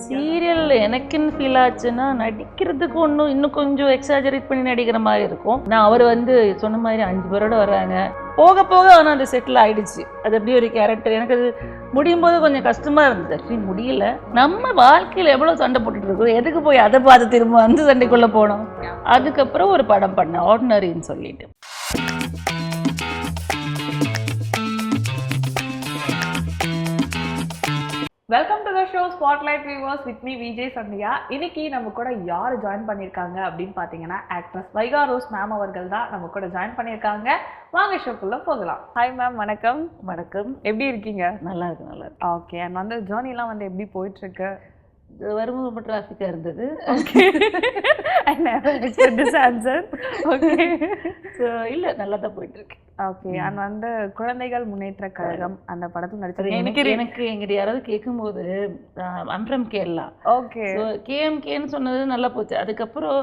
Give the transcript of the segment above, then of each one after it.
Serial எனக்குன்னு feel ஆச்சுன்னா நடிக்கிறதுக்கு இன்னும் கொஞ்சம் எக்ஸாஜரேட் பண்ணி நடிக்கிற மாதிரி இருக்கும். நான் அவர் சொன்ன மாதிரி 5 பேரோட வர்றாங்க, போக போக ஆனால் அது செட்டில் ஆயிடுச்சு. அது எப்படி ஒரு கேரக்டர் எனக்கு அது முடியும் போது கொஞ்சம் கஷ்டமா இருந்தது. ஆக்சுவலி முடியல. நம்ம வாழ்க்கையில் எவ்வளோ சண்டை போட்டுட்டு இருக்கோம், எதுக்கு போய் அதை பார்த்து திரும்ப அந்த சண்டைக்குள்ளே போனோம். அதுக்கப்புறம் ஒரு படம் பண்ணேன், ஆர்டினரின்னு சொல்லிட்டு. Welcome to the show spotlight viewers with me Vijay Sandhya. இன்னைக்கு நம்ம கூட யார் ஜாயின் பண்ணியிருக்காங்க அப்படின்னு பார்த்தீங்கன்னா ஆக்ட்ரஸ் வைகா ரோஸ் மேம் அவர்கள் தான் நம்ம கூட ஜாயின் பண்ணியிருக்காங்க. வாங்க ஷோக்குள்ள போகலாம். ஹாய் மேம், வணக்கம். வணக்கம். எப்படி இருக்கீங்க? நல்லா இருக்கு, நல்லா இருக்கு. ஓகே, அண்ட் ஜேர்னிலாம் எப்படி போயிட்டு இருக்கு? வரும்போது ரொம்ப டிராஃபிக்காக இருந்தது. இல்லை, நல்லா தான் போயிட்டு இருக்கு. ஓகே, அண்ட் குழந்தைகள் முன்னேற்ற கழகம் அந்த படத்தில் நடிச்சது. எனக்கு எங்கிட்ட யாராவது கேட்கும்போது ஐம் ஃப்ரம் கேரளா. ஓகே, கேஎம்கேன்னு சொன்னது நல்லா போச்சு. அதுக்கப்புறம்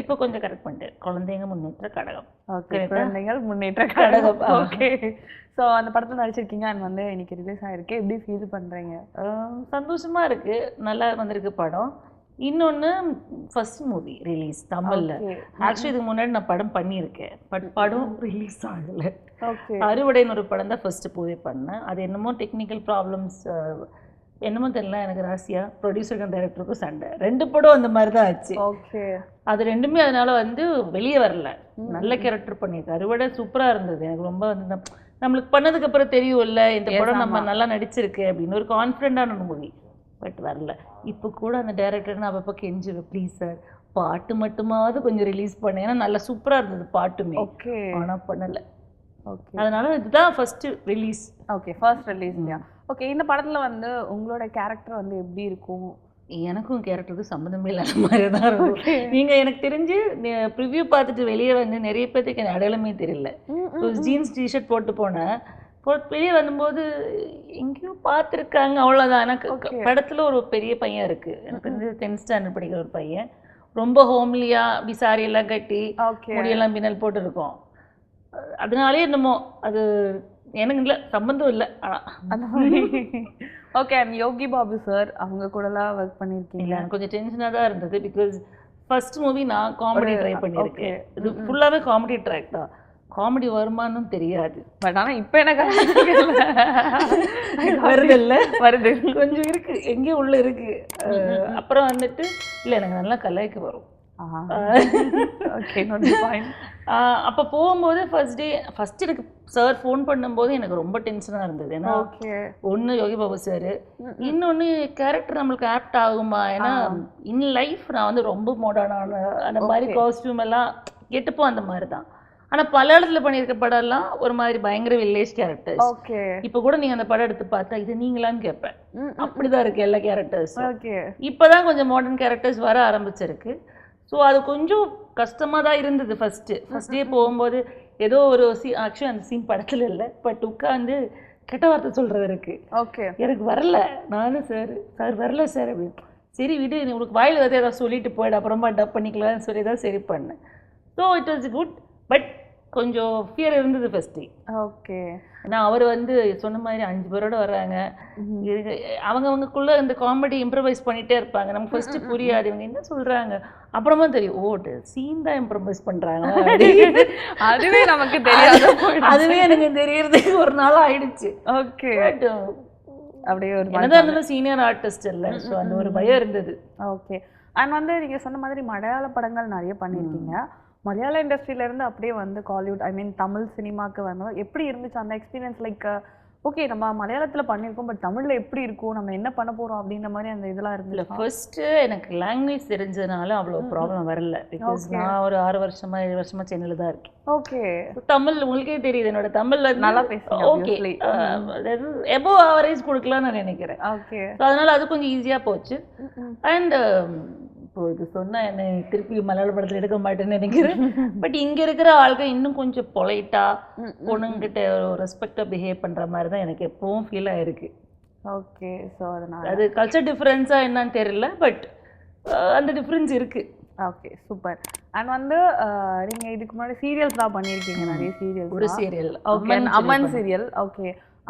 இப்போ கொஞ்சம் கரெக்ட் பண்ணிட்டேன், குழந்தைங்க முன்னேற்ற கழகம். ஓகே, குழந்தைகள் முன்னேற்ற கழகம். ஓகே, ஸோ அந்த படத்தில் நடிச்சிருக்கீங்க அண்ட் இன்னைக்கு ரிலீஸ் ஆகிருக்கு. எப்படி ஃபீல் பண்ணுறீங்க? சந்தோஷமாக இருக்குது, நல்லா வந்திருக்கு படம். இன்னொன்று ஃபர்ஸ்ட் மூவி ரிலீஸ் தமிழில். ஆக்சுவலி இதுக்கு முன்னாடி நான் படம் பண்ணியிருக்கேன், பட் படம் ரிலீஸ் ஆகலை. அறுவடைன்னு ஒரு படம் தான் ஃபர்ஸ்ட் போய் பண்ணேன். அது என்னமோ டெக்னிக்கல் ப்ராப்ளம்ஸ் என்னமோ தெரியல, எனக்கு ராசியா ப்ரொடியூசருக்கும் டைரக்டருக்கும் சண்டை. 2 படம் அந்த மாதிரி தான் ஆச்சு. ஓகே, அது ரெண்டுமே அதனால வெளியே வரல. நல்ல கேரக்டர் பண்ணியிருக்கு. அறுவடை சூப்பராக இருந்தது. எனக்கு ரொம்ப நம்மளுக்கு பண்ணதுக்கு அப்புறம் தெரியும்ல இந்த படம் நம்ம நல்லா நடிச்சிருக்கு அப்படின்னு ஒரு கான்ஃபிடென்டான மூவி. பட் வரல. இப்போ கூட அந்த டைரக்டர் நான் அப்பப்போ கெஞ்சுவேன், ப்ளீஸ் சார் பாட்டு மட்டுமாவது கொஞ்சம் ரிலீஸ் பண்ணேன். ஏன்னா நல்லா சூப்பராக இருந்தது பாட்டுமே. ஓகே, ஆனால் பண்ணலை. ஓகே, அதனால இதுதான் first release. Okay, first release. Okay, இந்த படத்தில் உங்களோட கேரக்டர் எப்படி இருக்கும்? எனக்கும் கேரக்டருக்கு சம்மந்தமே இல்லாத மாதிரி தான் இருக்கும். நீங்கள் எனக்கு தெரிஞ்சு ப்ரிவ்யூ பார்த்துட்டு வெளியே நிறைய பேருக்கு எனக்கு அடையாளமே தெரியல. ஜீன்ஸ் டிஷர்ட் போட்டு போனேன். வெளியே வரும்போது எங்கேயோ பார்த்துருக்காங்க, அவ்வளோதான். எனக்கு படத்தில் ஒரு பெரிய பையன் இருக்குது, எனக்கு 10th ஸ்டாண்டர்ட் படிக்கிற ஒரு பையன். ரொம்ப ஹோம்லியாக அப்படி சாரியெல்லாம் கட்டி முடியெல்லாம் பின்னல் போட்டுருக்கோம். அதனாலே என்னமோ அது எனக்கு இல்லை, சம்மந்தம் இல்லை. ஓகே, யோகி பாபு சார் அவங்க கூடலாம் ஒர்க் பண்ணியிருக்கீங்க. எனக்கு கொஞ்சம் டென்ஷனாக தான் இருந்தது. பிகாஸ் ஃபர்ஸ்ட் மூவி நான் காமெடி ட்ரை பண்ணியிருக்கேன். இது ஃபுல்லாகவே காமெடி ட்ராக் தான். காமெடி வருமானு தெரியாது. பட் ஆனால் இப்போ எனக்கு வருது, கொஞ்சம் இருக்கு, எங்கேயும் உள்ள இருக்கு. அப்புறம் இல்லை எனக்கு நல்லா கலாய்க்கு வரும். அப்போ போகும்போது ஃபர்ஸ்ட் எனக்கு சார் ஃபோன் பண்ணும்போது எனக்கு ரொம்ப டென்ஷனாக இருந்தது. ஏன்னா ஒன்று யோகி பாபு சார், இன்னொன்று கேரக்டர் நம்மளுக்கு ஆப்ட் ஆகுமா. ஏன்னா இன் லைஃப் நான் ரொம்ப மாடர்னான அந்த மாதிரி காஸ்டியூம் எல்லாம் கேட்டுப்போம் அந்த மாதிரி தான். ஆனால் பல இடத்துல பண்ணியிருக்க படம்லாம் ஒரு மாதிரி பயங்கர வில்லேஜ் கேரக்டர்ஸ். ஓகே, இப்போ கூட நீங்கள் அந்த படம் எடுத்து பார்த்தா இது நீங்களான்னு கேட்பேன். அப்படிதான் இருக்கு எல்லா கேரக்டர்ஸ். இப்போதான் கொஞ்சம் மாடர்ன் கேரக்டர்ஸ் வர ஆரம்பிச்சிருக்கு. ஸோ அது கொஞ்சம் கஷ்டமாக தான் இருந்தது ஃபர்ஸ்ட் டே போகும்போது. ஏதோ ஒரு ஆக்சுவலி அந்த சீன் படத்தில் இல்லை, பட் உட்காந்து கெட்ட வார்த்தை சொல்கிறது இருக்குது. ஓகே, எனக்கு வரல. நானும் சார் வரல சார் அப்படின்னு. சரி விடு, உங்களுக்கு வாயில் வந்து ஏதாவது சொல்லிட்டு போயிடு, அப்புறமா டப் பண்ணிக்கலாம்னு சொல்லி தான் சரி பண்ணேன். So it was good, but கொஞ்சம் ஃபியர் இருந்தது ஃபர்ஸ்ட். ஓகே, நான் அவர் சொன்ன மாதிரி 5 பேரோட வர்றாங்க, அவங்கவுங்களுக்குள்ள இந்த காமெடி இம்ப்ரவைஸ் பண்ணிட்டே இருப்பாங்க. நமக்கு ஃபர்ஸ்ட் புரியாது இவங்க என்ன சொல்றாங்க, அப்புறமா தெரியும் ஓ சீன் தான் இம்ப்ரவைஸ் பண்றாங்க. அதுவே நமக்கு தெரியாது, அதுவே எனக்கு தெரியறதுக்கு ஒரு நாள் ஆயிடுச்சு. ஓகே, அப்படியே ஒரு என்னதான் சீனியர் ஆர்டிஸ்ட் இல்லை, ஸோ அந்த ஒரு பயம் இருந்தது. ஓகே, அண்ட் நீங்க சொன்ன மாதிரி மலையாள படங்கள் நிறைய பண்ணியிருக்கீங்க. மலையாள இண்டஸ்ட்ரியிலேருந்து அப்படியே காலிவுட் தமிழ் சினிமாவுக்கு எப்படி இருந்துச்சு அந்த எக்ஸ்பீரியன்ஸ்? லைக் ஓகே நம்ம மலையாளத்தில் பண்ணியிருக்கோம், பட் தமிழில் எப்படி இருக்கும், நம்ம என்ன பண்ண போகிறோம் அப்படின்ற மாதிரி அந்த இதெல்லாம் இருந்துச்சு. ஃபர்ஸ்ட்டு எனக்கு லாங்குவேஜ் தெரிஞ்சதுனால அவ்வளோ ப்ராப்ளம் வரல. பிகாஸ் நான் ஒரு 6 வருஷமா 7 வருஷமா சென்னையில் தான் இருக்கேன். ஓகே, தமிழ் உங்களுக்கே தெரியுது, என்னோட தமிழ் நல்லா பேசுகிறேன். ஓகே, எபோவ் ஆவரேஜ் கொடுக்கலாம்னு நான் நினைக்கிறேன். ஓகே, அதனால அது கொஞ்சம் ஈஸியாக போச்சு. அண்ட் இப்போ இது சொன்னால் என்னை திருப்பி மலையாள படத்தில் எடுக்க மாட்டேன்னு நினைக்கிறேன். பட் இங்கே இருக்கிற ஆளுங்க இன்னும் கொஞ்சம் பொலைட்டாக பொண்ணுங்கிட்ட ஒரு ரெஸ்பெக்டாக பிஹேவ் பண்ணுற மாதிரி தான் எனக்கு எப்பவும் ஃபீல் ஆகிருக்கு. ஓகே, ஸோ அதனால் அது கல்ச்சர் டிஃப்ரென்ஸாக என்னன்னு தெரியல, பட் அந்த டிஃப்ரென்ஸ் இருக்குது. Okay, super. அண்ட் நீங்கள் இதுக்கு முன்னாடி சீரியல்ஸ் தான் பண்ணியிருக்கீங்க, நிறைய சீரியல். ஒரு சீரியல் அம்மன் சீரியல். ஓகே,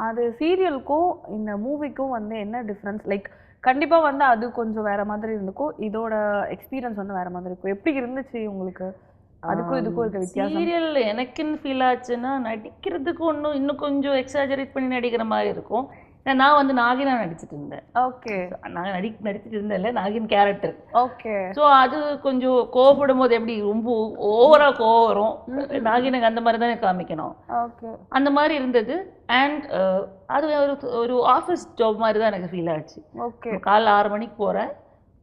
அது சீரியலுக்கும் இந்த மூவிக்கும் என்ன டிஃப்ரென்ஸ்? லைக் கண்டிப்பா வந்து அது கொஞ்சம் வேற மாதிரி இருந்துக்கும், இதோட எக்ஸ்பீரியன்ஸ் வந்து வேற மாதிரி இருக்கும். எப்படி இருந்துச்சு உங்களுக்கு? அதுக்கும் இதுக்கும் இருக்க வித்தியாசம்? சீரியல் எனக்குன்னு ஃபீல் ஆச்சுன்னா நடிக்கிறதுக்கு இன்னும் கொஞ்சம் எக்ஸாஜரேட் பண்ணி நடிக்கிற மாதிரி இருக்கும். ஏன்னா நான் வந்து நாகினா நடிச்சிட்டு இருந்தேன். ஓகே நான் நடிச்சிட்டு இருந்தேன்ல நாகின் கேரக்டர். ஓகே. ஸோ அது கொஞ்சம் கோவப்படும் போது எப்படி ரொம்ப ஓவரா கோவம் வரும், நாகினுக்கு அந்த மாதிரி தானே காமிக்கணும். ஓகே. அந்த மாதிரி இருந்தது. அண்ட் அது ஒரு ஆஃபீஸ் ஜாப் மாதிரி தான் எனக்கு ஃபீல் ஆச்சு. ஓகே. காலைல 6 மணிக்கு போகிறேன்,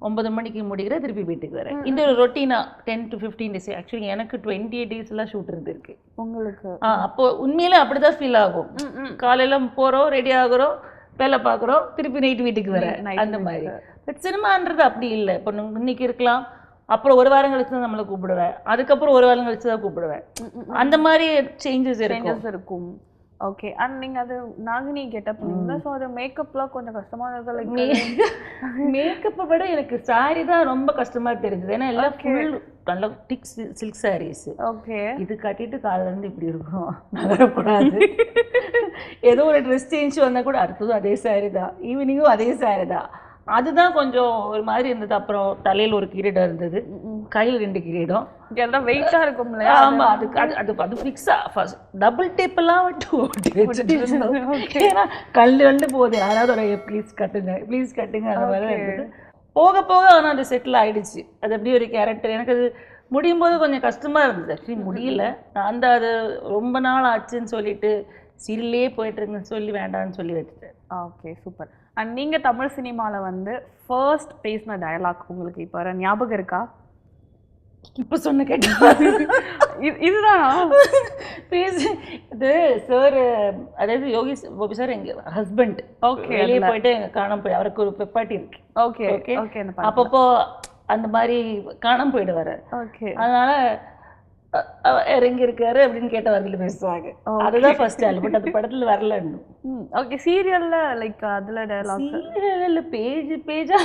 9 மணிக்கு முடிக்கிற, திருப்பி வீட்டுக்கு வரேன். இந்த ஒரு ரொட்டீனா 10 to 15 days. ஆக்சுவலி எனக்கு 28 daysலாம் ஷூட் இருந்திருக்கு உங்களுக்கு. அப்போ உண்மையிலே அப்படிதான் ஃபீல் ஆகும். காலையில போகிறோம், ரெடி ஆகுறோம், வேலை பார்க்குறோம், திருப்பி நைட்டு வீட்டுக்கு வரேன், அந்த மாதிரி. பட் சினிமான்றது அப்படி இல்லை. இப்போ இன்னைக்கு இருக்கலாம், அப்புறம் ஒரு வாரம் கழிச்சு தான் நம்மளை கூப்பிடுவேன், அதுக்கப்புறம் ஒரு வாரம் கழிச்சு தான் கூப்பிடுவேன். அந்த மாதிரி சேஞ்சஸ் இருக்கும். ஓகே. அண்ட் நீங்க அது நாகினி கெட்டப் பண்ணீங்களா? ஸோ அது மேக்கப்லாம் கொஞ்சம் கஷ்டமா இருக்கு. லைக் மேக்கப்பை விட எனக்கு சாரி தான் ரொம்ப கஷ்டமா தெரிஞ்சது. ஏன்னா எல்லாம் ஃபுல் நல்ல டிக் சில்க் சாரீஸ். ஓகே. இது கட்டிட்டு காலைல இருந்து இப்படி இருக்கும், நகரக்கூடாது. ஏதோ ஒரு ட்ரெஸ் சேஞ்ச் வந்தால் கூட அடுத்ததும் அதே சாரி தான், ஈவினிங்கும் அதே சாரி தான். அதுதான் கொஞ்சம் ஒரு மாதிரி இருந்தது. அப்புறம் தலையில் ஒரு கிரீடம் இருந்தது, கையில் 2 கிரீடம். எல்லாம் வெயிட்டா இருக்கும் இல்லையா? ஆமா, அது ஃபிக்ஸா ஃபர்ஸ்ட் டபுள் டேப்பெல்லாம் விட்டு ஓட்டி வச்சுட்டு இருந்தோம். ஏன்னா கண்டு போகுது, யாராவது ப்ளீஸ் கட்டுங்க அந்த மாதிரி தான் இருந்தது. போக போக ஆனால் அது செட்டில் ஆயிடுச்சு. அது எப்படி ஒரு கேரக்டர். எனக்கு அது முடியும் போது கொஞ்சம் கஷ்டமா இருந்தது. ஆக்சுவலி முடியல, நான் அது ரொம்ப நாள் ஆச்சுன்னு சொல்லிட்டு சீரியல்லே போயிட்டு இருக்குன்னு சொல்லி வேண்டாம்னு சொல்லி வச்சுட்டேன். Okay, super. அண்ட் நீங்க தமிழ் சினிமால வந்து ஃபர்ஸ்ட் பேசின டயலாக் உங்களுக்கு இப்போ ஞாபகம் இருக்கா? இப்போ சொன்ன கேட்டா இதுதானா இது சார், அதாவது யோகி கோபி சார் எங்க ஹஸ்பண்ட். ஓகே. வெளியே போயிட்டு எங்க காணாம போய், அவருக்கு ஒரு பெப்பாட்டி இருக்கு. Okay okay okay. அப்பப்போ அந்த மாதிரி காணாம போயிடுவாரு. ஓகே. அதனால இறங்கி இருக்காரு அப்படின்னு கேட்ட வரையில பேசுவாங்க. அதுதான் ஃபர்ஸ்ட் ஆள். பட் அது படத்துல வரல இன்னும். ஓகே. சீரியல்ல லைக் அதுல டயலாக் சீரியல்ல பேஜா.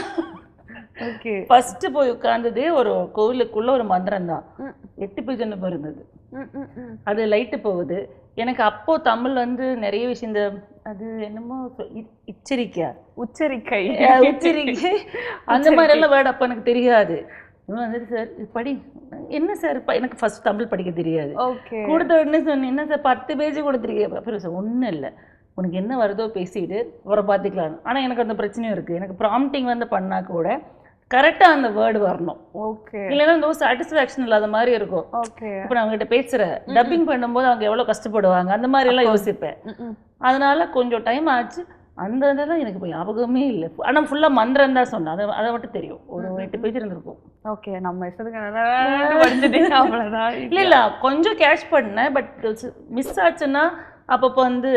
ஓகே. ஃபர்ஸ்ட் போய் உட்கார்ந்ததே ஒரு கோவிலுக்குள்ள ஒரு மந்திரம் தான், 8 பேஜ் என்ன இருந்தது. அது லைட்டு போகுது. எனக்கு அப்போ தமிழ் வந்து நிறைய விஷயம், இந்த அது என்னமோ உச்சரிக்கை அந்த மாதிரி எல்லாம் வேர்டு அப்போ எனக்கு தெரியாது. வந்துட்டு சார் படி, என்ன சார் எனக்கு ஃபர்ஸ்ட் தமிழ் படிக்க தெரியாது. கொடுத்த உடனே சொன்னேன், என்ன சார் 10 பேஜ் கொடுத்துருக்கேன். அப்புறம் சார் ஒன்றும் இல்லை, உனக்கு என்ன வருதோ பேசிட்டு அப்புறம் பார்த்துக்கலாம். ஆனால் எனக்கு அந்த பிரச்சனையும் இருக்குது. எனக்கு ப்ராம்ப்டிங் வந்து பண்ணால் கூட கரெக்டாக அந்த வேர்டு வரணும். ஓகே. இல்லைன்னா இந்த சாட்டிஸ்ஃபேக்ஷன் இல்லாத மாதிரி இருக்கும். ஓகே. இப்போ நான் அவங்ககிட்ட பேசுகிறேன், டப்பிங் பண்ணும்போது அவங்க எவ்வளோ கஷ்டப்படுவாங்க, அந்த மாதிரி எல்லாம் யோசிப்பேன். அதனால கொஞ்சம் டைம் ஆச்சு. அந்த இதெல்லாம் எனக்கு இப்போ ஞாபகமே இல்லை. ஆனால் ஃபுல்லாக மந்திரம் தான் சொன்னேன், அதை மட்டும் தெரியும். ஒரு 8 பேஜ் இருந்திருக்கும். ஓகே. நம்ம இஷ்டத்துக்கு அவ்வளோதான். இல்லை கொஞ்சம் கேட்ச் பண்ணேன். பட் மிஸ் ஆச்சுன்னா அப்பப்போ வந்து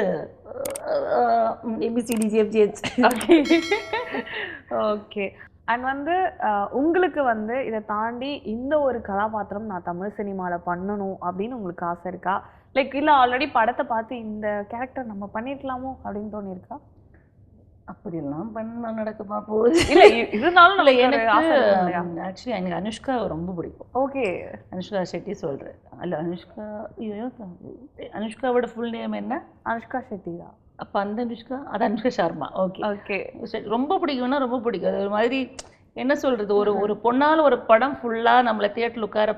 ABCDGFGH. ஓகே. அண்ட் வந்து உங்களுக்கு வந்து இதை தாண்டி இந்த ஒரு கதாபாத்திரம் நான் தமிழ் சினிமாவில் பண்ணணும் அப்படின்னு உங்களுக்கு ஆசை இருக்கா? லைக் இல்லை ஆல்ரெடி படத்தை பார்த்து இந்த கேரக்டர் நம்ம பண்ணிருக்கலாமோ அப்படின்னு தோணியிருக்கா? அப்படியெல்லாம் பண்ண நடக்குமா போகுது. இல்லை இருந்தாலும் இல்லை, எனக்கு ஆக்சுவலி எனக்கு அனுஷ்கா ரொம்ப பிடிக்கும். ஓகே. அனுஷ்கா ஷெட்டி சொல்கிறேன். இல்லை அனுஷ்காவோட ஃபுல் நேம் என்ன? அனுஷ்கா ஷெட்டி தான். அப்போ அந்த அனுஷ்கா, அது அனுஷ்கா சர்மா. Okay okay. ரொம்ப பிடிக்கும்னா ரொம்ப பிடிக்கும். அது ஒரு மாதிரி என்ன சொல்கிறது, ஒரு பொண்ணால் ஒரு படம் ஃபுல்லாக நம்மளை தியேட்டரில் உட்கார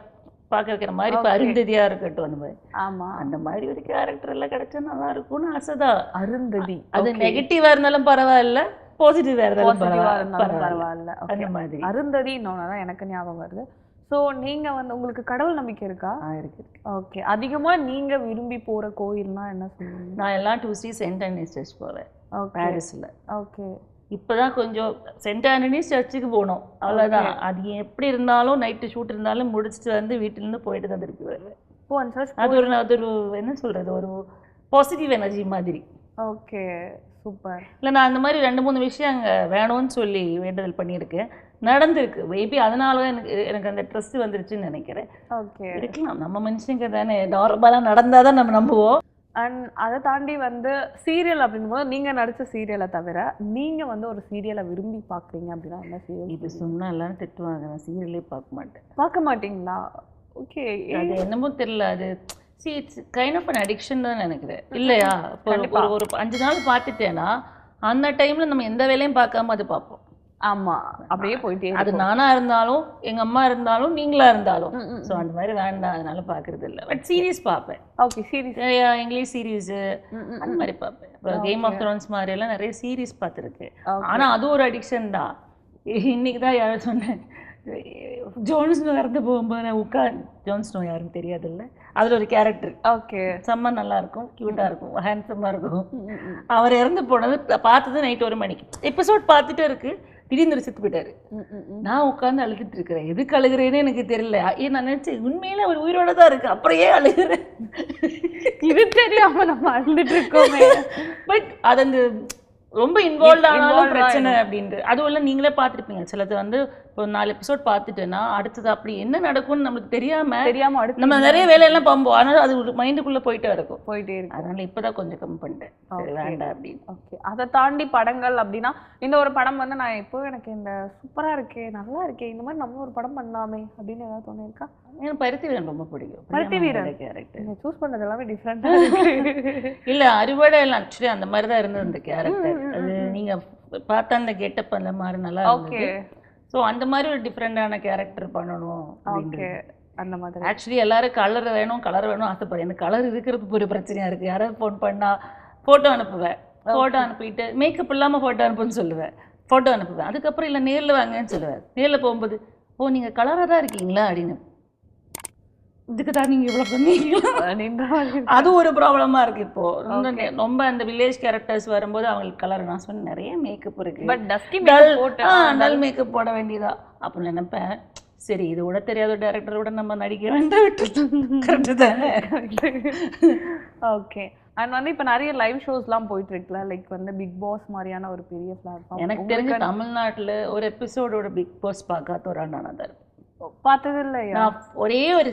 பார்க்க வைக்கிற மாதிரி. இப்போ அருந்ததியாக இருக்கட்டும், அந்த மாதிரி. ஆமாம், அந்த மாதிரி ஒரு கேரக்டர் எல்லாம் கிடைச்சா நல்லா இருக்கும்னு ஆசைதான். அருந்ததி அது நெகட்டிவாக இருந்தாலும் பரவாயில்ல, பாசிட்டிவாக இருந்தாலும் பரவாயில்ல. அந்த மாதிரி அருந்ததி இன்னொன்று தான் எனக்கு ஞாபகம் வருது. ஸோ நீங்கள் வந்து உங்களுக்கு கடவுள் நம்பிக்கை இருக்கா? இருக்கு. ஓகே. அதிகமாக நீங்கள் விரும்பி போகிற கோயில்னா என்ன சொல்லுவீங்க? நான் எல்லாம் டூஸ்டே சென்ட் ஆண்டனிஸ் சர்ச் போவேன், பாரிஸில். ஓகே. இப்போ தான் கொஞ்சம் சென்ட் ஆண்டனிஸ் சர்ச்சுக்கு போகணும், அவ்வளோதான். அது எப்படி இருந்தாலும் நைட்டு ஷூட் இருந்தாலும் முடிச்சுட்டு வந்து வீட்டிலேருந்து போயிட்டு தான் திருப்பி வருவேன். அது ஒரு என்ன சொல்கிறது, ஒரு பாசிட்டிவ் எனர்ஜி மாதிரி. Okay, super. இல்லை, நான் அந்த மாதிரி 2-3 விஷயம் அங்கே வேணும்னு சொல்லி வேண்டுதல் பண்ணியிருக்கேன், நடந்திருக்கு. மேபி அதனால எனக்கு அந்த ட்ரஸ்ட் வந்துருச்சுன்னு நினைக்கிறேன். ஓகே, இருக்கலாம். நம்ம மனுஷங்க தானே, நார்மலாக நடந்தால் தான் நம்ம நம்புவோம். அண்ட் அதை தாண்டி வந்து சீரியல் அப்படிங்கும்போது நீங்கள் நடித்த சீரியலை தவிர நீங்கள் வந்து ஒரு சீரியலை விரும்பி பார்க்குறீங்க அப்படின்னா என்ன சீரியல்? இது சொன்னால் எல்லாம் திட்டுவாங்க, நான் சீரியலே பார்க்க மாட்டேன். பார்க்க மாட்டிங்களா? ஓகே. அது என்னமோ தெரியல, அது it's kind of an addiction தான் நினைக்கிறேன், இல்லையா? ஒரு 5 நாள் பார்த்துட்டேன்னா அந்த டைமில் நம்ம எந்த வேலையும் பார்க்காம அது பார்ப்போம். ஆமா அப்படியே போயிட்டே அது நானா இருந்தாலும் எங்க அம்மா இருந்தாலும் நீங்களா இருந்தாலும் ஸோ அந்த மாதிரி வேண்டாம், அதனால பாக்குறது இல்லை. பட் சீரீஸ் பார்ப்பேன். ஓகே சீரிஸ் இங்கிலீஷ் சீரீஸ் அந்த மாதிரி பார்ப்பேன். அப்புறம் கேம் ஆஃப் த்ரோன்ஸ் மாதிரி எல்லாம் நிறைய சீரீஸ் பார்த்துருக்கேன். ஆனா அது ஒரு அடிக்ஷன் தான். இன்னைக்கு தான் யாரும் சொன்னேன், ஜோன்ஸ்னோ இறந்து போகும்போது நான் ஜோன்ஸ்னோ யாரும் தெரியாதுல்ல, அதுல ஒரு கேரக்டர் ஓகே செம்ம நல்லா இருக்கும், கியூட்டா இருக்கும், ஹேண்ட்ஸமா இருக்கும். அவர் இறந்து போனது பார்த்தது நைட் 1 மணிக்கு. எபிசோட் பார்த்துட்டே இருக்கு, திடீர்னு செத்து போயிட்டாரு. நான் உட்காந்து அழுதுட்டு இருக்கிறேன். எதுக்கு அழுகிறேன்னு எனக்கு தெரியல. நான் நினைச்சேன் உண்மையில அவர் உயிரோட தான் இருக்கு, அப்புறம் ஏன் அழுகிறேன் இது தெரியாம நம்ம அழுதுட்டு இருக்கோமே. பட் அது அந்த ரொம்ப இன்வால்வ் ஆனாலும் பிரச்சனை அப்படின்ட்டு. அதுவும் இல்லை, நீங்களே பார்த்துருப்பீங்க சிலது வந்து இப்போ 4 எபிசோட் பார்த்துட்டேன்னா அடுத்தது அப்படி என்ன நடக்கும்னு நம்மளுக்கு தெரியாம அடுத்து நம்ம நிறைய வேலையெல்லாம் பார்ப்போம். ஆனால் அது மைண்டுக்குள்ளே போயிட்டே இருக்கும். அதனால இப்போதான் கொஞ்சம் கம்மி பண்ணிட்டேன், வேண்டாம் அப்படின்னு. ஓகே, அதை தாண்டி படங்கள் அப்படின்னா இந்த ஒரு படம் வந்து நான் இப்போ எனக்கு இந்த சூப்பரா இருக்கே, நல்லா இருக்கே, இந்த மாதிரி நம்ம ஒரு படம் பண்ணலாமே அப்படின்னு ஏதாவது தோணிருக்கா? எனக்கு பருத்தி வீரன் ரொம்ப பிடிக்கும். பருத்தி வீரன் கேரக்டர் சூஸ் பண்ணது எல்லாமே டிஃப்ரெண்டா இல்ல, அறுவடை எல்லாம் ஆக்சுவலி அந்த மாதிரி தான் இருந்தது அந்த கேரக்டர். அது நீங்க பார்த்தா அந்த கெட்டப் அந்த மாதிரி நல்லா இருந்தது. ஸோ அந்த மாதிரி ஒரு டிஃப்ரெண்டான கேரக்டர் பண்ணணும். ஓகே, அந்த மாதிரி ஆக்சுவலி எல்லாரும் கலர் வேணும் ஆசைப்படுறேன். எனக்கு கலர் இருக்கிறதுக்கு ஒரு பிரச்சனையா இருக்கு. யாராவது ஃபோன் பண்ணா ஃபோட்டோ அனுப்புவேன், ஃபோட்டோ அனுப்பிட்டு மேக்கப் இல்லாமல் ஃபோட்டோ அனுப்புன்னு சொல்லுவேன், ஃபோட்டோ அனுப்புவேன். அதுக்கப்புறம் இல்லை நேரில் வாங்கன்னு சொல்லுவேன். நேரில் போகும்போது ஓ நீங்கள் கலராக தான் இருக்கீங்களா அப்படின்னு, இதுக்கு தான் நீங்கள் இவ்வளோ சொன்னீங்களா? அது ஒரு ப்ராப்ளமாக இருக்குது இப்போது. ரொம்ப அந்த வில்லேஜ் கேரக்டர்ஸ் வரும்போது அவங்களுக்கு கலர், நான் சொன்னேன் நிறைய மேக்கப் இருக்குது, பட் டல் மேக்கப் போட வேண்டியதா அப்படின்னு நினைப்பேன். சரி, இது கூட தெரியாத டேரக்டரோட நம்ம நடிக்க வேண்டாம், விட்டு கரெக்டு தானே. ஓகே, அண்ட் வந்து இப்போ நிறைய லைவ் ஷோஸ்லாம் போயிட்டு இருக்குல்ல, லைக் வந்து பிக் பாஸ் மாதிரியான ஒரு பெரிய பிளாட்ஃபார்ம். எனக்கு தெரிஞ்ச தமிழ்நாட்டில் ஒரு எபிசோடோட பிக் பாஸ் பார்க்காத ஒரு அண்ணாதான் பார்த்தது இல்லையா? நான் ஒரே ஒரு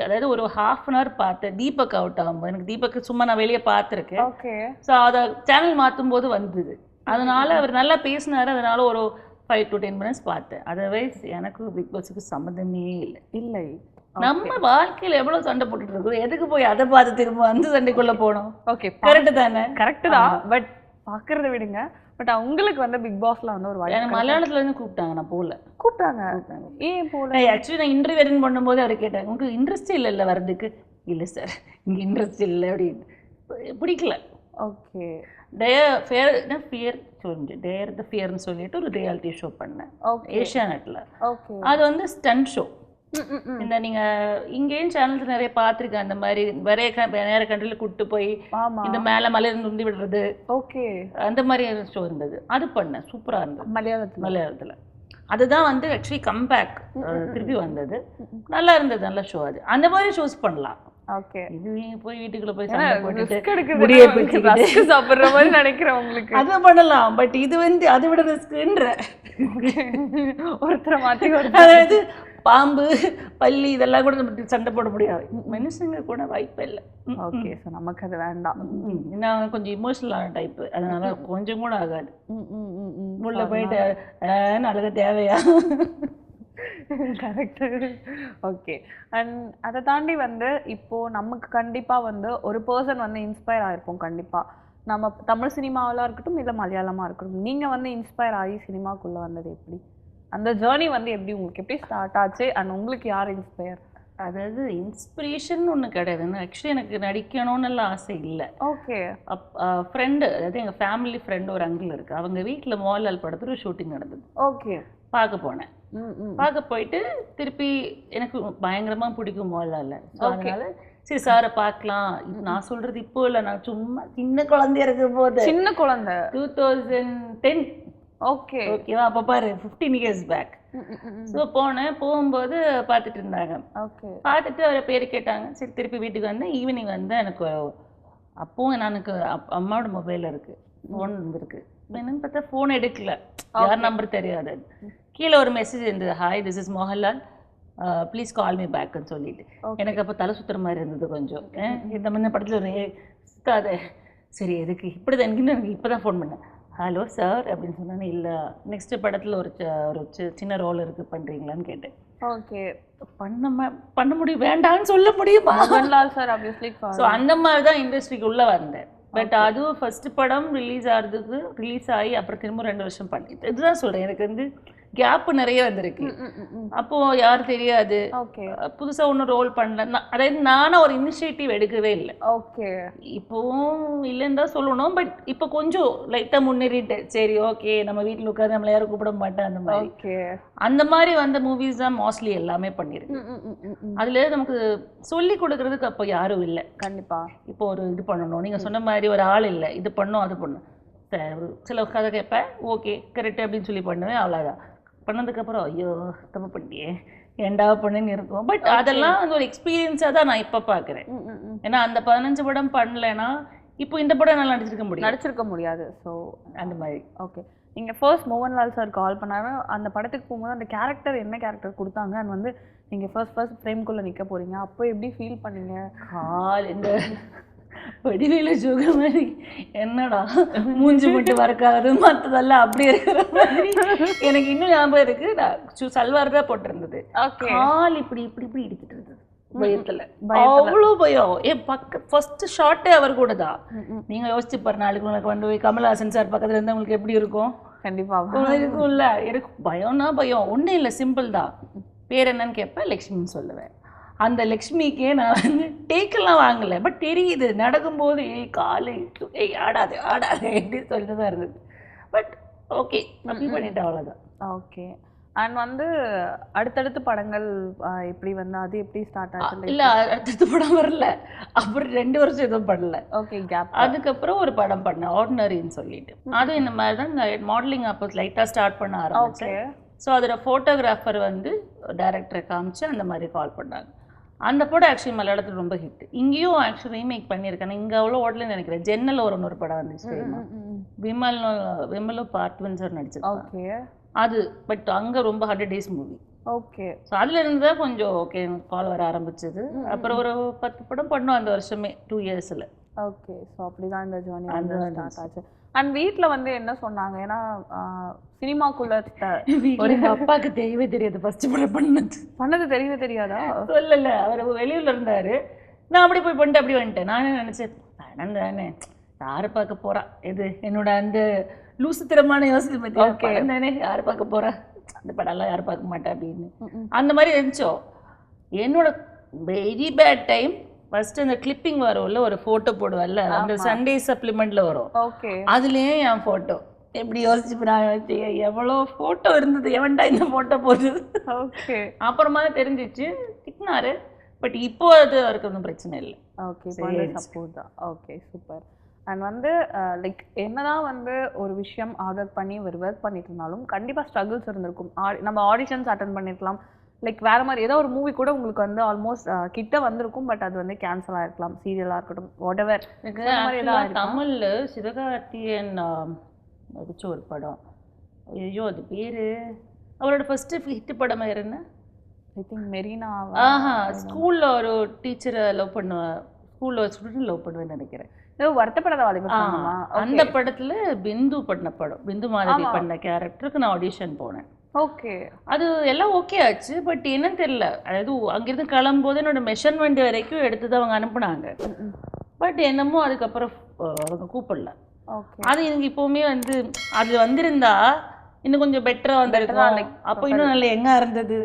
அதாவது ஒரு 1/2 hour பார்த்தேன். தீபக் அவுட் ஆகும்போது எனக்கு தீபக் சும்மா நான் வெளியே பார்த்துருக்கேன். ஓகே, ஸோ அதை சேனல் மாற்றும் போது வந்தது. அதனால அவர் நல்லா பேசினாரு, அதனால ஒரு 5 to 10 minutes பார்த்தேன். அதர்வைஸ் எனக்கு பிக் பாஸுக்கு சம்மந்தமே இல்லை. நம்ம வாழ்க்கையில எவ்வளவு சண்டை போட்டுட்டு இருக்கோம், எதுக்கு போய் அதை பார்த்து திரும்ப அந்த சண்டைக்குள்ள போனோம்? ஓகே, கரெக்டு தானே? கரெக்டு தான், பட் பார்க்கறத விடுங்க. பட் உங்களுக்கு வந்து பிக் பாஸ்ல வந்து ஒரு வாய்ப்பு எனக்கு மலையாளத்துல இருந்து கூப்பிட்டாங்க, நான் போகல. கூப்பிட்டாங்க, ஏன் போகல? ஆக்சுவலி நான் இன்டர்வியூ அட்டெண்ட் பண்ணும்போது அவர் கேட்டாங்க உங்களுக்கு இன்ட்ரெஸ்ட் இல்லை வர்றதுக்கு. இல்லை சார், இங்கே இன்ட்ரெஸ்ட் இல்லை அப்படின்னு, பிடிக்கல. ஓகே, டேர் த ஃபியர்னு சொல்லிட்டு ஒரு ரியாலிட்டி ஷோ பண்ணேன் ஏஷியாநெட்ல. ஓகே, அது வந்து ஸ்டண்ட் ஷோ. இந்த நீங்க இங்கேயும் சேனல்ஸ் நிறைய பார்த்துருக்கேன், அந்த மாதிரி வேற கண்ட்ரில கூப்பிட்டு போய் இந்த மேல மலையில உந்தி விடுறது. ஓகே, அந்த மாதிரி ஷோ இருந்தது, அது பண்ணேன். சூப்பரா இருந்தது மலையாளத்துல. அதுதான் வந்து ஆக்சுவலி கம்பேக் திருப்பி வந்தது, நல்லா இருந்தது, நல்ல ஷோ. அது அந்த மாதிரி ஷோஸ் பண்ணலாம். ஓகே, இது போய் வீட்டுக்குள்ள போய் சண்டை போட்டுட்டு சாப்பிடுற மாதிரி நினைக்கிறேன் உங்களுக்கு. அது பண்ணலாம், பட் இது வந்து அதை விட ரிஸ்க்ன்ற ஒருத்தரை மாத்தி அதாவது பாம்பு பள்ளி இதெல்லாம் கூட நம்ம சண்டை போட முடியாது, மனுஷங்க கூட வாய்ப்பே இல்லை. ஓகே, ஸோ நமக்கு அது வேண்டாம். நான் கொஞ்சம் இமோஷனலான டைப்பு, அதனால கொஞ்சம் கூட ஆகாது. உள்ள போயிட்டு அழக தேவையா? கரெக்டு. ஓகே, அண்ட் அதை தாண்டி வந்து இப்போது நமக்கு கண்டிப்பாக வந்து ஒரு பர்சன் வந்து இன்ஸ்பயர் ஆகிருப்போம். கண்டிப்பாக நம்ம தமிழ் சினிமாவெலாம் இருக்கட்டும் இல்லை மலையாளமாக இருக்கட்டும், நீங்கள் வந்து இன்ஸ்பயர் ஆகி சினிமாக்குள்ளே வந்தது எப்படி? அந்த ஜேர்னி வந்து எப்படி உங்களுக்கு எப்படி ஸ்டார்ட் ஆச்சு? அண்ட் உங்களுக்கு யார் இன்ஸ்பயர்? அதாவது இன்ஸ்பிரேஷன் ஒன்று கிடையாது. ஆக்சுவலி எனக்கு நடிக்கணும்னு எல்லாம் ஆசை இல்லை. ஓகே, ஃப்ரெண்டு, அதாவது எங்கள் ஃபேமிலி ஃப்ரெண்டு ஒரு அங்கிள் இருக்குது, அவங்க வீட்டில் மோகன்லால் படத்தில் ஷூட்டிங் நடந்தது. ஓகே, பார்க்க போனேன். பார்க்க போயிட்டு திருப்பி எனக்கு பயங்கரமாக பிடிக்கும் மோகன்லால். ஸோ அதனால சரி சாரை பார்க்கலாம். நான் சொல்கிறது இப்போ இல்லை, நான் சும்மா சின்ன குழந்தைய இருக்கும் போது, சின்ன குழந்தை 2010. ஓகே, ஓகேவா, அப்போ பாரு 15 years பேக். ஸோ போகும்போது பார்த்துட்டு இருந்தாங்க. ஓகே, பார்த்துட்டு அவரை பேர் கேட்டாங்க. சரி திருப்பி வீட்டுக்கு வந்தேன். ஈவினிங் வந்து எனக்கு அப்போவும் எனக்கு அம்மாவோட மொபைல் இருக்குது, ஃபோன் வந்துருக்கு. என்னன்னு பார்த்தா ஃபோன் எடுக்கல, யார் நம்பர் தெரியாது. கீழே ஒரு மெசேஜ் இருந்தது, hi this is Mohanlal, please call me பேக்குன்னு சொல்லிட்டு. எனக்கு அப்போ தலை சுற்றுற மாதிரி இருந்தது கொஞ்சம். இந்த முன்ன படத்தில் ஒரு சுத்தாத, சரி எதுக்கு இப்படி தான் எனக்கு இப்போ தான் ஃபோன் பண்ணேன். ஹலோ சார் அப்படின்னு சொன்னானே. இல்லை, நெக்ஸ்ட் படத்தில் ஒரு சின்ன ரோல் இருக்குது, பண்ணுறீங்களான்னு கேட்டேன். ஓகே, பண்ண முடியும், வேண்டாம்னு சொல்ல முடியுமா? Mohanlal sir obviously. ஸோ அந்த மாதிரி தான் இண்டஸ்ட்ரிக்கு உள்ளே வந்தேன். பட் அதுவும் ஃபர்ஸ்ட் படம் ரிலீஸ் ஆகி அப்புறம் திரும்ப 2 வருஷம் பண்ணி இதுதான் சொல்றேன் எனக்கு வந்து கேப் நிறைய வந்திருக்கு. அப்போ யாரும் தெரியாது, புதுசா ஒன்றும் ரோல் பண்ணல. அதாவது நானும் ஒரு இனிஷியேட்டிவ் எடுக்கவே இல்லை. ஓகே, இப்போவும் இல்லைன்னு தான் சொல்லணும். பட் இப்போ கொஞ்சம் லைட்டா முன்னேறிட்டு சரி ஓகே நம்ம வீட்டில் உட்காந்து நம்மள யாரும் கூப்பிட மாட்டேன் அந்த மாதிரி அந்த மாதிரி வந்த மூவிஸ் தான் மோஸ்ட்லி எல்லாமே பண்ணிருக்கு. அதுல நமக்கு சொல்லி கொடுக்கறதுக்கு அப்போ யாரும் இல்லை. கண்டிப்பா இப்போ ஒரு இது பண்ணணும், நீங்க சொன்ன மாதிரி ஒரு ஆள் இல்லை, இது பண்ணும் அது பண்ணும். சில கதை கேட்பேன், ஓகே கரெக்ட் அப்படின்னு சொல்லி பண்ணுவேன், அவ்வளோதான். பண்ணதுக்கப்புறம் ஐயோ தப்பு பண்ணியே ஏண்டா பண்ணுன்னு இருக்கும். பட் அதெல்லாம் வந்து ஒரு எக்ஸ்பீரியன்ஸாக தான் நான் இப்போ பார்க்குறேன். ஏன்னா அந்த 15 படம் பண்ணலைன்னா இப்போ இந்த படம் நல்லா நடிச்சிருக்க முடியாது. ஸோ அந்த மாதிரி. ஓகே, நீங்கள் ஃபர்ஸ்ட் மோகன்லால் சார் கால் பண்ணாரு, அந்த படத்துக்கு போகும்போது அந்த கேரக்டர் என்ன கேரக்டர் கொடுத்தாங்க அண்ட் வந்து நீங்கள் ஃபர்ஸ்ட் ஃப்ரேம்குள்ளே நிற்க போகிறீங்க, அப்போ எப்படி ஃபீல் பண்ணீங்க? இந்த வடிவேல ஜோக மாதிரி என்னடா மூஞ்சி மட்டும் வரக்காது மற்றதெல்லாம் அப்படி இருக்கிற மாதிரி எனக்கு இன்னும் ஞாபகம் இருக்கு. நான் சல்வார் தான் போட்டிருந்தது, கால் இப்படி இப்படி இப்படி இடிக்கிட்டு இருந்தது பயத்துல, அவ்வளோ பயம். ஃபர்ஸ்ட் ஷாட்டே அவர் கூட தான். நீங்க யோசிச்சு பாரு, நாளைக்கு உங்களுக்கு வந்து போய் கமல்ஹாசன் சார் பக்கத்துல இருந்தா உங்களுக்கு எப்படி இருக்கும்? கண்டிப்பா இருக்கும்ல. எனக்கு பயம்னா பயம் ஒன்றும் இல்லை, சிம்பிள் தான். பேர் என்னன்னு கேட்பேன், லக்ஷ்மின்னு சொல்லுவேன். அந்த லக்ஷ்மிக்கே நான் வந்து டேக்கெல்லாம் வாங்கலை, பட் தெரியுது நடக்கும்போது காலை ஆடாது அப்படின்னு சொல்லிட்டு தான் இருந்தது. பட் ஓகே அப்படி பண்ணிட்டேன், அவ்வளோதான். ஓகே, அண்ட் வந்து அடுத்தடுத்து படங்கள் எப்படி வந்து அது எப்படி ஸ்டார்ட் ஆச்சு? இல்லை அடுத்தடுத்து படம் வரல, அப்புறம் 2 வருஷம் எதுவும் பண்ணல. Okay, gap. அதுக்கப்புறம் ஒரு படம் பண்ணேன் ஆர்டினரின்னு சொல்லிட்டு. அதுவும் இந்த மாதிரி தான் மாடலிங் அப்போ லைட்டாக ஸ்டார்ட் பண்ண ஆரம்பிச்சேன். ஸோ அதில் ஃபோட்டோகிராஃபர் வந்து டைரக்டரை காமிச்சு அந்த மாதிரி கால் பண்ணாங்க. அந்த படம் ஆக்சுவலி மலையாளத்தில் ரொம்ப ஹிட். இங்கேயும் ஆக்சுவலி ரீமேக் பண்ணியிருக்கேன், இங்கே அவ்வளோ ஓடலன்னு நினைக்கிறேன். ஜென்னல் ஒரு படம் வந்துச்சு, விமலும் பார்ட் 1 சார் நடிச்சிருக்காங்க அது. பட் அங்கே ரொம்ப 100 days மூவி. ஓகே, ஸோ அதில் இருந்து தான் கொஞ்சம் ஓகே கால் வர ஆரம்பிச்சது. அப்புறம் ஒரு 10 படம் பண்ணோம் அந்த வருஷமே, 2 yearsல. ஓகே, ஸோ அப்படி தான் இந்த ஜேர்னி வந்து ஸ்டார்ட் ஆச்சு. அண்ட் வீட்டில் வந்து என்ன சொன்னாங்க? ஏன்னா சினிமாக்குள்ள ஒரு அப்பாவுக்கு தெரியவே தெரியாது ஃபர்ஸ்ட் படம் பண்ணது தெரியவே தெரியாதா? சொல்லல, அவர் வெளியூர்ல இருந்தாரு. நான் அப்படி போய் பண்ணிட்டு அப்படி வந்துட்டேன். நானே நினைச்சேன் தானே யாரை பார்க்க போறா, இது என்னோட அந்த லூசுத்திரமான யோசனை பத்தி தானே யாரை பார்க்க போறா, அந்த படம்லாம் யாரும் பார்க்க மாட்டேன் அப்படின்னு அந்த மாதிரி நினைச்சோம். என்னோட வெரி பேட் டைம். ஃபர்ஸ்ட் அந்த கிளிப்பிங் வரும்ல, ஒரு போட்டோ போடுவல்ல, அந்த சண்டே சப்ளிமெண்ட்ல வரும், அதுலயே என் போட்டோ எப்படி யோசிச்சு நான் எவ்வளோ ஃபோட்டோ இருந்தது, எவன்டா இந்த ஃபோட்டோ போடுறது. ஓகே, அப்புறமா தெரிஞ்சிச்சு திட்டினாரு. பட் இப்போ அது அவருக்கு ஒன்றும் பிரச்சனை இல்லை. ஓகே, சப்போர்ட் தான். Okay, super. அண்ட் வந்து லைக் என்னதான் வந்து ஒரு விஷயம் ஒர்க் பண்ணி ஒர்க் பண்ணிட்டு இருந்தாலும் கண்டிப்பாக ஸ்ட்ரகிள்ஸ் இருந்திருக்கும். நம்ம ஆடிஷன்ஸ் அட்டன் பண்ணிருக்கலாம், லைக் வேற மாதிரி ஏதோ ஒரு மூவி கூட உங்களுக்கு வந்து ஆல்மோஸ்ட் கிட்ட வந்திருக்கும், பட் அது வந்து கேன்சல் ஆகிருக்கலாம், சீரியலாக இருக்கட்டும், வாட்எவர். தமிழ்ல சிவகார்த்தியன் நடிச்ச ஒரு படம், ஐயோ அது பேரு, அவரோட ஃபர்ஸ்ட் ஹிட் படம் என்ன, ஐ திங்க் மெரினா. ஸ்கூல்ல ஒரு டீச்சரை லவ் பண்ணுவேன், ஸ்கூல்ல ஒரு ஸ்டூடெண்ட் லவ் பண்ணுவேன்னு நினைக்கிறேன். வருத்தப்படாத வாலிபன். அந்த படத்துல பிந்து பண்ண படம், பிந்து மாதிரி பண்ண கேரக்டருக்கு நான் ஆடிஷன் போனேன். ஓகே, அது எல்லாம் ஓகே ஆச்சு. பட் என்னன்னு தெரியல, அதாவது அங்கிருந்து கிளம்பும்போது என்னோட மெஷர்மெண்ட் வரைக்கும் எடுத்து அவங்க அனுப்புனாங்க. பட் என்னமோ அதுக்கப்புறம் அவங்க கூப்பிடல. அது எனக்கு இப்பவுமே வந்து அது வந்திருந்தா இன்னும் கொஞ்சம் பெட்டரா வந்திருக்கும், அப்போ இன்னும் நல்லா எங்க இருந்தது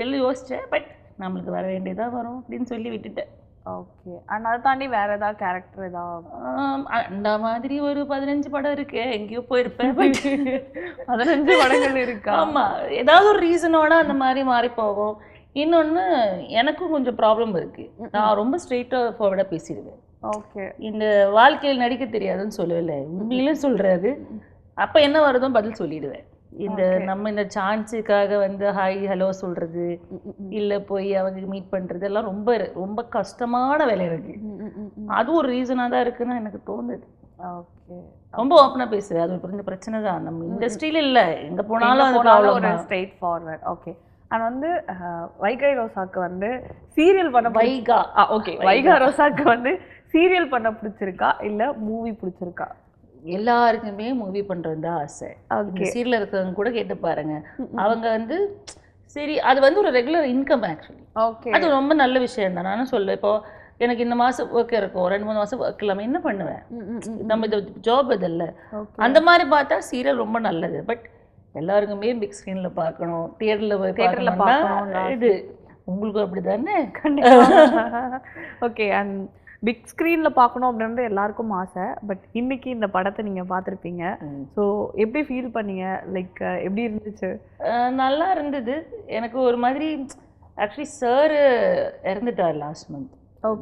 எல்லாம் யோசிச்சேன். பட் நம்மளுக்கு வர வேண்டியதா வரும் அப்படின்னு சொல்லி விட்டுட்டேன். ஓகே, அண்ட் அதை தாண்டி வேற ஏதாவது கேரக்டர் ஏதாவது அந்த மாதிரி ஒரு 15 படம் இருக்கு, எங்கேயோ போயிருப்பேன். 15 படங்கள் இருக்கா? ஆமா, ஏதாவது ஒரு ரீசனோட அந்த மாதிரி மாறி போகும். இன்னொன்னு எனக்கும் கொஞ்சம் ப்ராப்ளம் இருக்கு, நான் ரொம்ப ஸ்ட்ரெயிட்டா ஃபார்வர்டா பேசிடுவேன். ஓகே, இந்த வாழ்க்கையில் நடிக்க தெரியாதுன்னு சொல்லல, உண்மையிலும் சொல்றது. அப்ப என்ன வருதோ பதில் சொல்லிடுவேன். இந்த நம்ம இந்த சான்ஸுக்காக வந்து ஹாய் ஹலோ சொல்றது இல்ல போய் அவங்க மீட் பண்றது எல்லாம் ரொம்ப ரொம்ப கஷ்டமான வேலை இருக்கு. அது ஒரு ரீசனா தான் இருக்குன்னு எனக்கு தோணுது. ஓகே, ரொம்ப ஓப்பனா பேசுவேன், அது ஒரு பிரச்சனை தான் நம்ம இண்டஸ்ட்ரியில இல்ல, எங்க போனாலும் ஒரு ஸ்ட்ரெயிட் ஃபார்வர்ட். ஓகே, அண்ட் வந்து வைகை ரோசாக்கு வந்து சீரியல் பண்ண வைகா ரோசாக்கு வந்து சீரியல் பண்ண பிடிச்சிருக்கா இல்ல மூவி பிடிச்சிருக்கா? எல்லாருக்குமே மூவி பண்றது தான் ஆசை. சீரியல் இருக்கிறவங்க கூட கேட்டு பாருங்க, அவங்க வந்து சரி அது வந்து ஒரு ரெகுலர் இன்கம் ஆக்சுவலி. ஓகே, அது ரொம்ப நல்ல விஷயம் தான். நானும் சொல்லுவேன், இப்போ எனக்கு இந்த மாதம் ஒர்க் இருக்கும் 2-3 மாதம் ஒர்க் இல்லாமல் என்ன பண்ணுவேன்? நம்ம இது ஜாப் இதில்ல. அந்த மாதிரி பார்த்தா சீரியல் ரொம்ப நல்லது. பட் எல்லாருக்குமே பிக் ஸ்க்ரீனில் பார்க்கணும், தியேட்டரில் போய் பார்க்கணும்னா இது உங்களுக்கு அப்படி தானே? ஓகே. அண்ட் பிக் ஸ்க்ரீனில் பார்க்கணும் அப்படின்றது எல்லாருக்கும் ஆசை. பட் இன்னைக்கு இந்த படத்தை நீங்கள் பார்த்துருப்பீங்க. ஸோ எப்படி ஃபீல் பண்ணீங்க? லைக் எப்படி இருந்துச்சு? நல்லா இருந்தது. எனக்கு ஒரு மாதிரி ஆக்சுவலி சார் இறந்துட்டார் லாஸ்ட் மந்த்.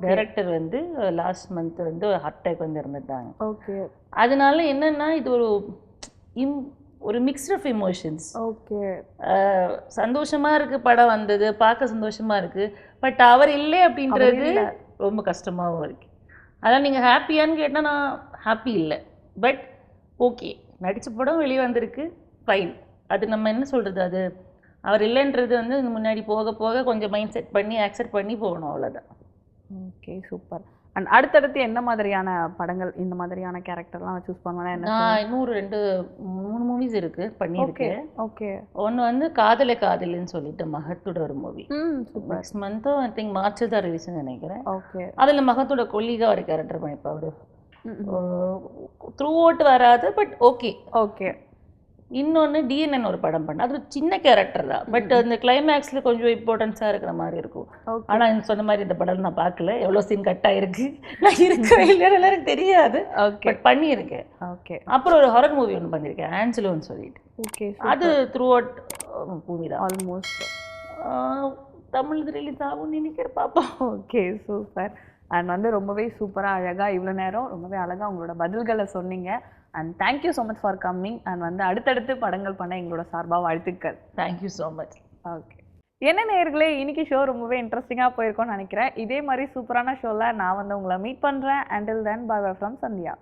டைரக்டர் வந்து லாஸ்ட் மந்த் வந்து ஹார்ட் அட்டாக் வந்து இறந்துட்டாங்க. ஓகே. அதனால என்னன்னா இது ஒரு மிக்ஸ்ட் ஆஃப் இமோஷன்ஸ். ஓகே. சந்தோஷமா இருக்கு, படம் வந்தது பார்க்க சந்தோஷமா இருக்கு. பட் அவர் இல்லை அப்படின்றது ரொம்ப கஷ்டமாகவும் இருக்கு. அதான் நீங்கள் ஹாப்பியான்னு கேட்டால் நான் ஹாப்பி இல்லை. பட் ஓகே, நடித்த படம் வெளியே வந்திருக்கு, ஃபைன். அது நம்ம என்ன சொல்கிறது, அது அவர் இல்லைன்றது வந்து முன்னாடி போக போக கொஞ்சம் மைண்ட் செட் பண்ணி அக்செப்ட் பண்ணி போகணும், அவ்வளோதான். Okay, super. அண்ட் அடுத்தடுத்து என்ன மாதிரியான படங்கள், இந்த மாதிரியான கேரக்டர்லாம் சூஸ் பண்ணுவேன்? நான் இன்னொரு 2-3 மூவிஸ் இருக்கு பண்ணியிருக்கேன். ஓகே. ஒன்று வந்து காதலே காதலின்னு சொல்லிட்டு மகத்தோட ஒரு மூவி. சூப்பர். நெக்ஸ்ட் மந்த்தும் ஐ திங்க் மார்ச் தான் ரிலீஸ்ன்னு நினைக்கிறேன். ஓகே. அதில் மகத்தோட கொல்லிகா ஒரு கேரக்டர் பண்ணிப்பா. அவர் த்ரூ அவுட் வராது, பட் ஓகே. ஓகே. இன்னொன்று டிஎன்என் ஒரு படம் பண்ண, அது ஒரு சின்ன கேரக்டர் தான். பட் அந்த கிளைமேக்ஸில் கொஞ்சம் இம்பார்ட்டன்ஸாக இருக்கிற மாதிரி இருக்கும். ஆனால் சொன்ன மாதிரி இந்த படம் நான் பார்க்கல, எவ்வளோ சீன் கட் ஆகிருக்கு, நான் இருக்கிற இல்லைன்னு எனக்கு தெரியாது. பட் பண்ணியிருக்கேன். ஓகே. அப்புறம் ஒரு ஹாரர் மூவி ஒன்று பண்ணியிருக்கேன், ஆன்ஜலோன்னு சொல்லிட்டு. ஓகே. அது த்ரூ அவுட் மூவி தான். ஆல்மோஸ்ட் தமிழ் ரிலீஸ் ஆகும்னு நினைக்கிறேன், பார்ப்போம். Okay, super. அண்ட் வந்து ரொம்பவே சூப்பராக அழகாக இவ்வளோ நேரம் ரொம்பவே அழகாக உங்களோட பதில்களை சொன்னீங்க. And thank you so much for coming. And வந்து அடுத்தடுத்து படங்கள் பண்ண எங்களோட சார்பாக வாழ்த்துக்கள். Thank you so much. ஓகே. என்ன நேயர்களே, இன்னைக்கு ஷோ ரொம்பவே இன்ட்ரெஸ்டிங்காக போயிருக்கோன்னு நினைக்கிறேன். இதே மாதிரி சூப்பரான ஷோவில் நான் வந்து உங்களை மீட் பண்ணுறேன். Until then bye bye from Sandhya.